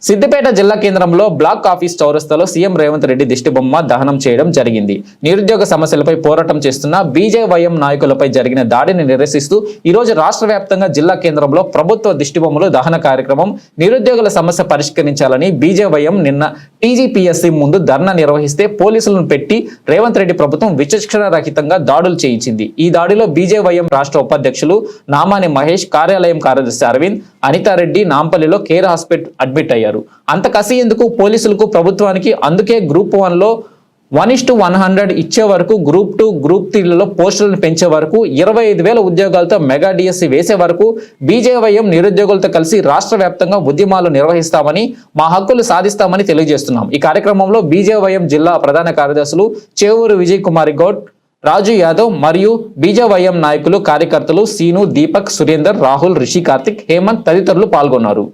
సిద్దిపేట జిల్లా కేంద్రంలో black office చౌరస్తాలో సీఎం రేవంత్ రెడ్డి దిష్టిబొమ్మ దహనం చేయడం జరిగింది. నిరుద్యోగ సమస్యలపై పోరాటం చేస్తున్న బీజేవైఎం నాయకులపై జరిగిన దాడిని నిరసిస్తూ ఈ రోజు రాష్ట్ర వ్యాప్తంగా జిల్లా కేంద్రంలో ప్రభుత్వ దిష్టిబొమ్మలు దహన కార్యక్రమం. నిరుద్యోగుల సమస్య పరిష్కరించాలని బీజేవైఎం నిన్న టీజీపీఎస్సీ ముందు ధర్నా నిర్వహిస్తే పోలీసులను పెట్టి రేవంత్ రెడ్డి ప్రభుత్వం విచక్షణ రహితంగా దాడులు చేయించింది. ఈ దాడిలో బీజేవైఎం రాష్ట్ర ఉపాధ్యక్షులు నామాని మహేష్, కార్యాలయం కార్యదర్శి అరవింద్, అనితారెడ్డి నాంపల్లిలో కేర్ హాస్పిటల్ అడ్మిట్ అయ్యారు. అంత కసి ఎందుకు ప్రభుత్వానికి? ప్రభుత్వానికి అందుకే గ్రూప్ 1లో 1:100 ఇచ్చే వరకు, గ్రూప్ 2, గ్రూప్ 3లలో పోస్టులను పెంచే వరకు, 25,000 ఉద్యోగాలతో మెగా డిఎస్సి వేసే వరకు బీజేవైఎం నిరుద్యోగులతో కలిసి రాష్ట్ర వ్యాప్తంగా ఉద్యమాలు నిర్వహిస్తామని, మా హక్కులు సాధిస్తామని తెలియజేస్తున్నాం. ఈ కార్యక్రమంలో బీజేవైఎం జిల్లా ప్రధాన కార్యదర్శులు చేవూరు విజయ్ కుమార్ గౌడ్, రాజు యాదవ్ మరియు బీజేవైఎం నాయకులు, కార్యకర్తలు సీను, దీపక్, సురేందర్, రాహుల్, రిషి, కార్తిక్, హేమంత్ తదితరులు పాల్గొన్నారు.